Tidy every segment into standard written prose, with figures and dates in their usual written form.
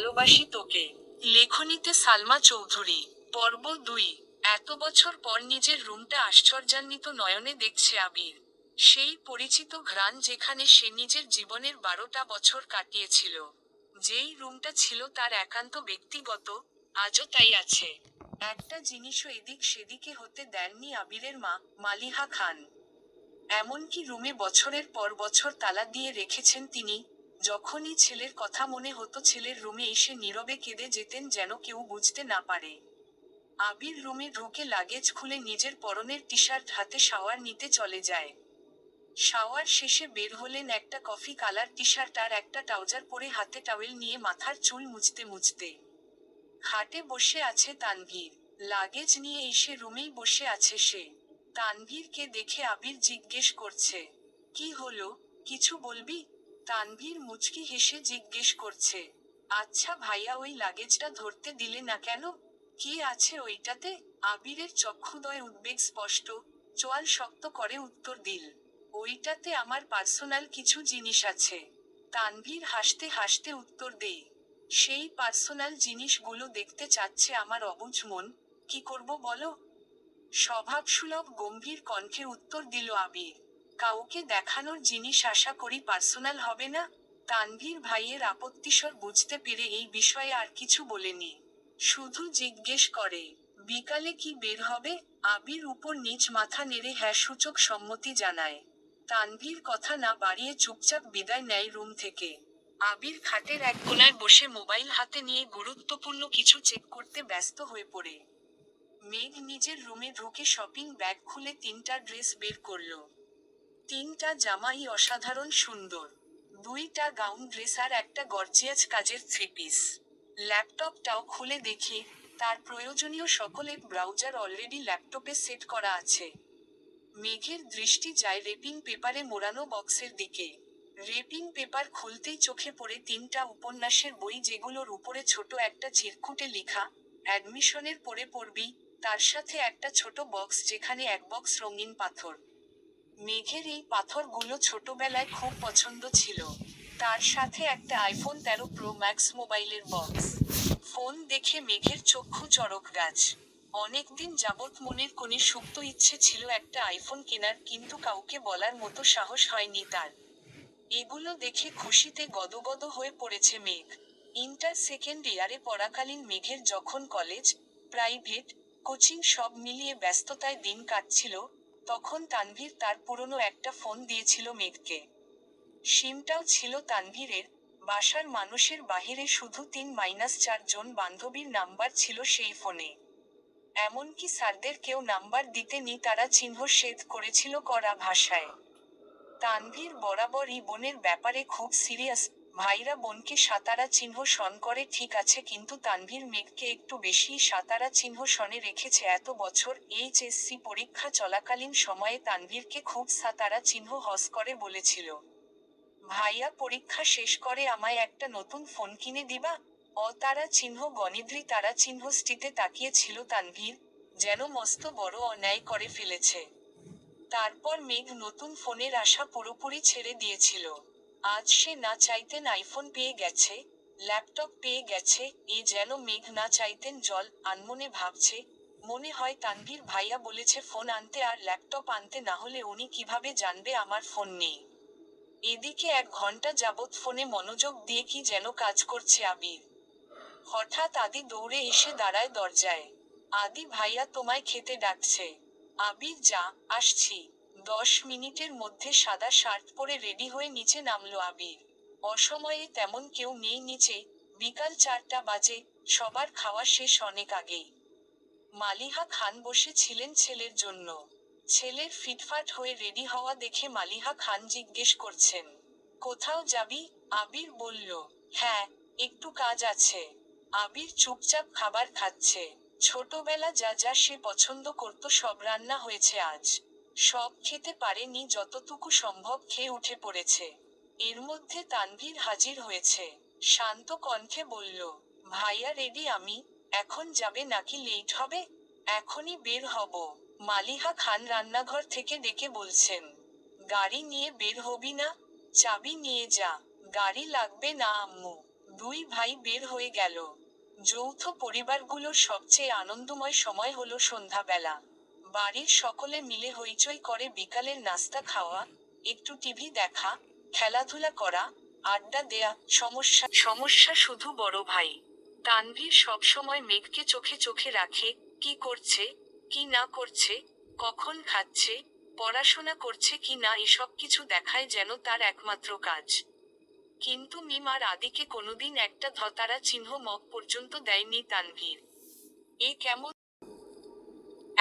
ভালোবাসি তোকে। লেখনীতে সালমা চৌধুরী। পর্ব 2। এত বছর পর নিজের রুমটা আশ্চর্যান্বিত নয়নে দেখছে আবির। সেই পরিচিত ঘ্রাণ যেখানে সে নিজের জীবনের 12টা বছর কাটিয়েছিল। যেই রুমটা ছিল তার একান্ত ব্যক্তিগত, আজও তাই আছে। একটা জিনিসও এদিক সেদিকে হতে দেননি আবিরের মা, মালিহা খান। এমনকি রুমে বছরের পর বছর তালা দিয়ে রেখেছেন তিনি। যখনই ছেলের কথা মনে হতো ছেলের রুমে এসে নীরবে কেঁদে যেতেন যেন কেউ বুঝতে না পারে। আবির রুমে ঢুকে লাগেজ খুলে নিজের পরনের টি-শার্ট হাতে শাওয়ার নিতে চলে যায়। শাওয়ার শেষে বের হলেন একটা কফি কালার টি-শার্ট আর একটা ট্রাউজার পরে হাতে টাওয়েল নিয়ে মাথার চুল মুছতে মুছতে। খাটে বসে আছে তানভীর। লাগেজ নিয়ে এসে রুমেই বসে আছে সে। তানভীরকে দেখে আবির জিজ্ঞেস করছে, কি হলো, কিছু বলবি? তানভীর মুচকি হেসে জিজ্ঞেস করছে, আচ্ছা ভাইয়া ওই লাগেজটা ধরতে দিলে না কেন? কি আছে ওইটাতে? আবিরের চক্ষুদয় উদ্বেগ স্পষ্ট, চোয়াল শক্ত করে উত্তর দিল, ওইটাতে আমার পার্সোনাল কিছু জিনিস আছে। তানভীর হাসতে হাসতে উত্তর দেয়, সেই পার্সোনাল জিনিসগুলো দেখতে চাচ্ছে আমার অবুঝ মন, কি করব বলো? স্বভাবসুলভ গম্ভীর কণ্ঠে উত্তর দিল আবির, কাউকে দেখানোর জিনিস আশা করি পার্সোনাল হবে না? তানভীর ভাইয়ের আপত্তিস্বর বুঝতে পেরে এই বিষয়ে আর কিছু বলেনি। শুধু জিজ্ঞেস করে, বিকালে কি বের হবে? আবির উপর নিচ মাথা নেড়ে হ্যাঁ সূচক সম্মতি জানায়। তানভীর কথা না বাড়িয়ে চুপচাপ বিদায় নেয় রুম থেকে। আবির খাটের এক কোণায় বসে মোবাইল হাতে নিয়ে গুরুত্বপূর্ণ কিছু চেক করতে ব্যস্ত হয়ে পড়ে। মেঘ নিজের রুমে ঢুকে শপিং ব্যাগ খুলে 3টা ড্রেস বের করলো। 3টা জামাই অসাধারণ সুন্দর। 2টা গাউন ড্রেস আর একটা গর্জিয়াস কাজের 3 পিস। ল্যাপটপটাও খুলে দেখে, তার প্রয়োজনীয় সকল অ্যাপ ব্রাউজার অলরেডি ল্যাপটপে সেট করা আছে। মেঘের দৃষ্টি যায় রেপিং পেপারে মোড়ানো বক্সের দিকে। রেপিং পেপার খুলতেই চোখে পড়ে 3টা উপন্যাসের বই যেগুলোর উপরে ছোট একটা চিরকুটে লেখা, অ্যাডমিশনের পরে পড়বি, তার সাথে একটা ছোট বক্স যেখানে এক বক্স রঙিন পাথর। মেঘের এই পাথরগুলো ছোটবেলায় খুব পছন্দ ছিল। তার সাথে একটা আইফোন 13 প্রো ম্যাক্স মোবাইলের বক্স। ফোন দেখে মেঘের চক্ষু চড়ক গাছ। অনেকদিন যাবৎ মনের কোণে সুপ্ত ইচ্ছে ছিল একটা আইফোন কেনার, কিন্তু কাউকে বলার মতো সাহস হয়নি তার। এগুলো দেখে খুশিতে গদগদ হয়ে পড়েছে মেঘ। ইন্টার সেকেন্ড ইয়ারে পড়াকালীন মেঘের যখন কলেজ, প্রাইভেট, কোচিং সব মিলিয়ে ব্যস্ততায় দিন কাটছিল, তখন তানভীর তার পুরনো একটা ফোন দিয়েছিল মেঘকে। সিমটাও ছিল তানভীরের। বাসার মানুষের বাহিরে শুধু 3-4 জন বান্ধবীর নাম্বার ছিল সেই ফোনে। এমনকি স্যারদের কেউ নাম্বার দিতেনি, তারা চিহ্ন সেধ করেছিল কড়া ভাষায়। তানভীর বরাবরই বোনের ব্যাপারে খুব সিরিয়াস। ভাইরা বোনকে সাতারা চিহ্ন শন করে ঠিক আছে, কিন্তু তানভীর মেঘকে একটু বেশিই সাতারা চিহ্ন শনে রেখেছে এত বছর। এইচএসসি পরীক্ষা চলাকালীন সময়ে তানভীরকে খুব সাতারা চিহ্ন হস করে বলেছিল, ভাইয়া পরীক্ষা শেষ করে আমায় একটা নতুন ফোন কিনে দিবা? অতারা চিহ্ন গণিদ্রি তারা চিহ্ন স্টিতে তাকিয়েছিল তানভীর, যেন মস্ত বড় অন্যায় করে ফেলেছে। তারপর মেঘ নতুন ফোনের আশা পুরোপুরি ছেড়ে দিয়েছিল। আজ সে না চাইতেন আইফোন পেয়ে গেছে, ল্যাপটপ পেয়ে গেছে, এ যেন মেঘ না চাইতেন জল। আনমনে ভাবছে, মনে হয় তানভীর ভাইয়া বলেছে ফোন আনতে আর ল্যাপটপ আনতে, না হলে উনি কিভাবে জানবে আমার ফোন নেই। এদিকে 1 ঘন্টা যাবৎ ফোনে মনোযোগ দিয়ে কি যেন কাজ করছে আবির। হঠাৎ আদি দৌড়ে এসে দাঁড়ায় দরজায়। আদি ভাইয়া তোমায় খেতে ডাকছে। আবির যা, আসছি। 10 মিনিটের মধ্যে সাদা শার্ট পরে রেডি হয়ে নিচে নামলো আবির। অসময়ে তেমন কেউ নেই নিচে। বিকাল 4টা বাজে, সবার খাওয়া শেষ অনেক আগেই। মালিহা খান বসে ছিলেন ছেলের জন্য। ছেলের ফিটফাট হয়ে রেডি হওয়া দেখে মালিহা খান জিজ্ঞেস করছেন, কোথাও যাবি? আবির বলল, হ্যাঁ, একটু কাজ আছে। আবির চুপচাপ খাবার খাচ্ছে। ছোটবেলা যা যা সে পছন্দ করত সব রান্না হয়েছে আজ। সব খেতে পারেনি, যতটুকু সম্ভব খেয়ে উঠে পড়েছে। এর মধ্যে তানভীর হাজির হয়েছে। শান্ত কণ্ঠে বলল, ভাইয়া রেডি আমি। এখন যাবে নাকি লেট হবে? এখনই বের হব। মালিহা খান রান্নাঘর থেকে ডেকে বলছেন, গাড়ি নিয়ে বের হবি না? চাবি নিয়ে যা। গাড়ি লাগবে না আম্মু। দুই ভাই বের হয়ে গেল। যৌথ পরিবারগুলোর সবচেয়ে আনন্দময় সময় হলো সন্ধ্যাবেলা। বাড়ির সকলে মিলে হইচই করে বিকালের নাস্তা খাওয়া, একটু টিভি দেখা, খেলাধুলা করা, আড্ডা দেয়া। সমস্যা সমস্যা শুধু বড় ভাই তানভীর সবসময় মেঘকে চোখে চোখে রাখে, কি করছে, কি না করছে, কখন খাচ্ছে, পড়াশোনা করছে কি না, এসব কিছু দেখায় যেন তার একমাত্র কাজ। কিন্তু মিম আর আদিকে কোনোদিন একটা ধতারা চিহ্ন মগ পর্যন্ত দেয়নি তানভীর। এ কেমন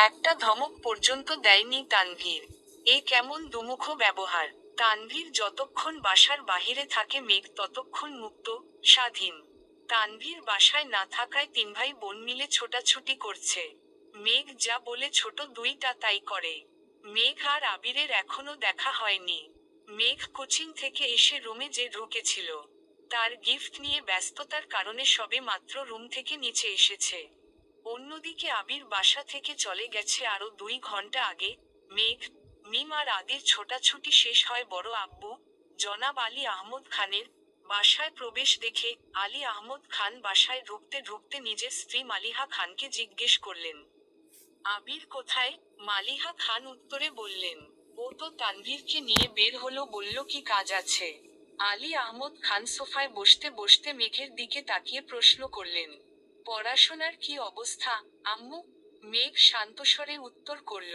একটা ধমক পর্যন্ত দেয়নি তানভীর। এ কেমন দুমুখ ব্যবহার। তানভীর যতক্ষণ বাসার বাহিরে থাকে মেঘ ততক্ষণ মুক্ত, স্বাধীন। তানভীর বাসায় না থাকায় তিন ভাই বোন মিলে ছোটাছুটি করছে। মেঘ যা বলে ছোট দুইটা তাই করে। মেঘ আর আবিরের এখনো দেখা হয়নি। মেঘ কোচিং থেকে এসে রুমে যে ঢুকেছিল, তার গিফট নিয়ে ব্যস্ততার কারণে সবে মাত্র রুম থেকে নিচে এসেছে। অন্যদিকে আবির বাসা থেকে চলে গেছে আরো 2 ঘন্টা আগে। মেঘ, মিম আর আদির ছোটাছুটি শেষ হয় বড় আব্বু, জনাব আলী আহমদ খানের বাসায় প্রবেশ দেখে। আলী আহমদ খান বাসায় ঢুকতে ঢুকতে নিজের স্ত্রী মালিহা খানকে জিজ্ঞেস করলেন, আবির কোথায়? মালিহা খান উত্তরে বললেন, ও তো তানভীরকে নিয়ে বের হলো, বলল কি কাজ আছে। আলী আহমদ খান সোফায় বসতে বসতে মেঘের দিকে তাকিয়ে প্রশ্ন করলেন, পড়াশোনার কি অবস্থা, আম্মু? মেঘ শান্তস্বরে উত্তর করল,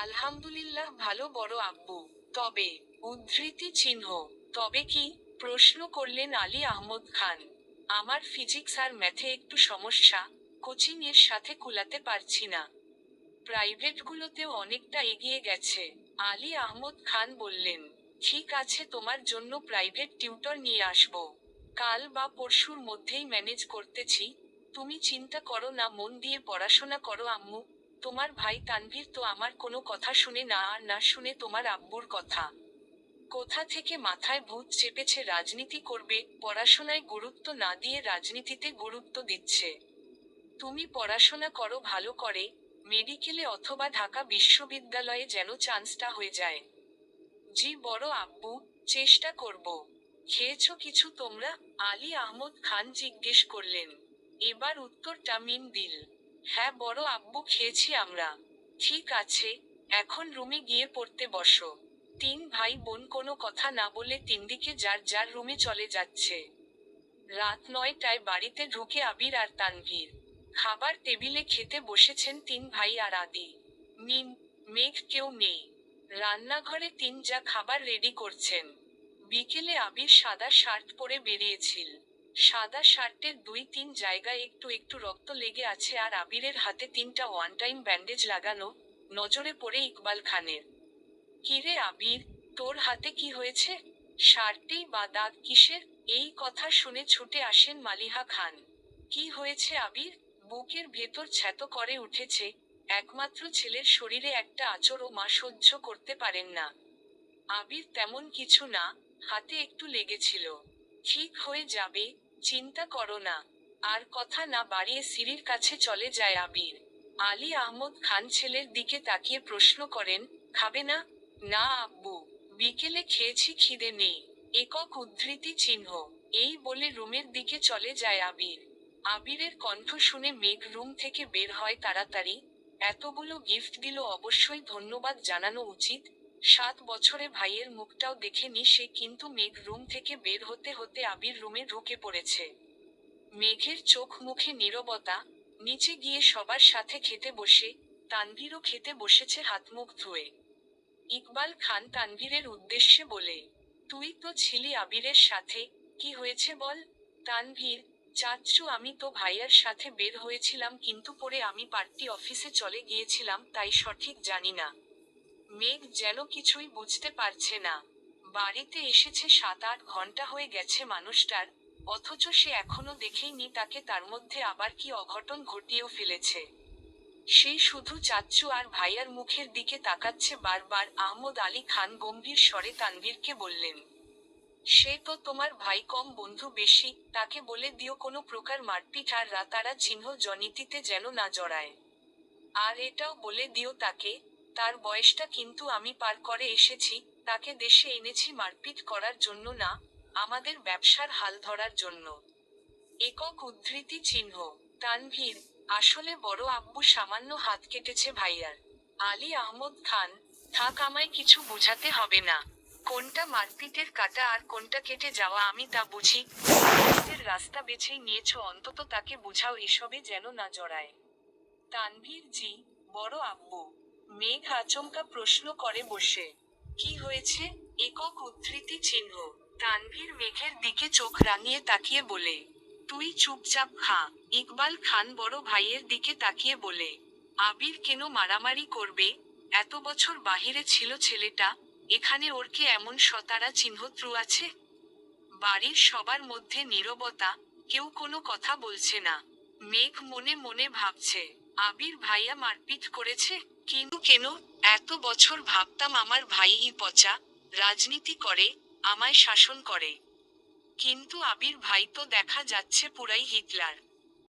আলহামদুলিল্লাহ ভালো বড় আব্বু। তবে উদ্ধৃতি চিহ্ন তবে কি? প্রশ্ন করলেন আলী আহমদ খান। আমার ফিজিক্স আর ম্যাথে একটু সমস্যা, কোচিং এর সাথে কুলাতে পারছি না। প্রাইভেটগুলোতেও অনেকটা এগিয়ে গেছে। আলী আহমদ খান বললেন, ঠিক আছে, তোমার জন্য প্রাইভেট টিউটর নিয়ে আসব। কাল বা পরশুর মধ্যেই ম্যানেজ করতেছি। তুমি চিন্তা করো না, মন দিয়ে পড়াশোনা করো আম্মু। তোমার ভাই তানভীর তো আমার কোনো কথা শুনে না, আর না শুনে তোমার আব্বুর কথা। কোথা থেকে মাথায় ভূত চেপেছে রাজনীতি করবে, পড়াশোনায় গুরুত্ব না দিয়ে রাজনীতিতে গুরুত্ব দিচ্ছে। তুমি পড়াশোনা করো ভালো করে, মেডিকেলে অথবা ঢাকা বিশ্ববিদ্যালয়ে যেন চান্সটা হয়ে যায়। জি বড় আব্বু, চেষ্টা করব। খেয়েছো কিছু তোমরা? আলী আহমদ খান জিজ্ঞেস করলেন। এবার উত্তরটা মিম দিল। হ্যাঁ বড় আব্বু, খেয়েছি আমরা। ঠিক আছে, এখন রুমে গিয়ে পড়তে বসো। তিন ভাই বোন কোনো কথা না বলে তিনদিকে যার যার রুমে চলে যাচ্ছে। রাত 9টায় বাড়িতে ঢুকে আবির আর তানভীর খাবার টেবিলে খেতে বসেছেন তিন ভাই আর আদি। মিম, মেঘ কেউ নেই। রান্নাঘরে তিন যা খাবার রেডি করছেন। বিকেলে আবির সাদা শার্ট পরে বেরিয়েছিল। সাদা শার্টের 2-3 জায়গায় একটু একটু রক্ত লেগে আছে, আর আবিরের হাতে 3টা ওয়ান টাইম ব্যান্ডেজ লাগানো। নজরে পড়ে ইকবাল খানের। কিরে আবির, তোর হাতে কি হয়েছে? শার্টেই বা দাগ কিসের? এই কথা শুনে ছুটে আসেন মালিহা খান। কি হয়েছে আবির? বুকের ভেতর ছ্যাতো করে উঠেছে। একমাত্র ছেলের শরীরে একটা আঁচড়ও মা সহ্য করতে পারেন না। আবির, তেমন কিছু না, হাতে একটু লেগেছিল। ঠিক হয়ে যাবে, চিন্তা করো না। আর কথা না বাড়িয়ে সিঁড়ির কাছে চলে যায় আবির। আলী আহমদ খান ছেলের দিকে তাকিয়ে প্রশ্ন করেন, খাবে না? না আব্বু, বিকেলে খেয়েছি, খিদে নেই। একক উদ্ধৃতি চিহ্ন। এই বলে রুমের দিকে চলে যায় আবির। আবিরের কণ্ঠ শুনে মেঘ রুম থেকে বের হয় তাড়াতাড়ি। এতগুলো গিফট দিল, অবশ্যই ধন্যবাদ জানানো উচিত। 7 বছরে ভাইয়ের মুখটাও দেখেনি সে, কিন্তু মেঘ রুম থেকে বের হতে হতে আবির রুমে ঢুকে পড়েছে। মেঘের চোখ মুখে নীরবতা। নিচে গিয়ে সবার সাথে খেতে বসে। তানভীরও খেতে বসেছে হাত মুখ ধুয়ে। ইকবাল খান তানভীরের উদ্দেশ্যে বলে, তুই তো ছিলি আবিরের সাথে, কি হয়েছে বল? তানভীর, চাচ্চু আমি তো ভাইয়ার সাথে বের হয়েছিলাম, কিন্তু পরে আমি পার্টি অফিসে চলে গিয়েছিলাম, তাই সঠিক জানি না। মেঘ যেন কিছুই বুঝতে পারছে না। বাড়িতে এসেছে 7-8 ঘন্টা হয়ে গেছে মানুষটার, অথচ সে এখনো দেখেইনি তাকে, তার মধ্যে আবার কি অঘটন ঘটিয়েও ফেলেছে। সে শুধু চাচ্চু আর ভাইয়ার মুখের দিকে তাকাচ্ছে বারবার। আহমদ আলী খান গম্ভীর স্বরে তানভীরকে বললেন, সে তো তোমার ভাই, কম বন্ধু বেশি, তাকে বলে দিও কোনো প্রকার মারপিট আর রাতারা চিহ্ন জনিতিতে যেন না জড়ায়। আর এটাও বলে দিও তাকে, তার বয়সটা কিন্তু আমি পার করে এসেছি, তাকে দেশে এনেছি মারপিট করার জন্য না, আমাদের ব্যবসার হাল ধরার জন্য। একক উদ্ধৃতি চিহ্ন। তানভীর, আসলে বড় আব্বু সামান্য হাত কেটেছে ভাইয়ার। আলী আহমদ খান, থাক আমায় কিছু বোঝাতে হবে না। কোনটা মারপিটের কাটা আর কোনটা কেটে যাওয়া আমি তা বুঝি। নিজের রাস্তা বেছেই নিয়েছো, অন্তত তাকে বুঝাও এসবে যেন না জড়ায়। তানভীর, জি বড় আব্বু। মেঘ আচমকা প্রশ্ন করে বসে। কি হয়েছে? একক উদ্ধৃতি চিহ্ন। তানভীর মেঘের দিকে চোখ রাঙিয়ে তাকিয়ে বলে, তুই চুপচাপ খা। ইকবাল খান বড় ভাইয়ের দিকে তাকিয়ে বলে, আবির কেন মারামারি করবে? এত বছর বাহিরে ছিল ছেলেটা, এখানে ওর কি এমন সতারা চিহ্ন ত্রু আছে? বাড়ির সবার মধ্যে নীরবতা, কেউ কোনো কথা বলছে না। মেঘ মনে মনে ভাবছে, আবির ভাইয়া মারপিট করেছে, কিন্তু কেন? এত বছর ভাবতাম আমার ভাইই পচা, রাজনীতি করে, আমায় শাসন করে। কিন্তু আবির ভাই তো দেখা যাচ্ছে পুরাই হিটলার।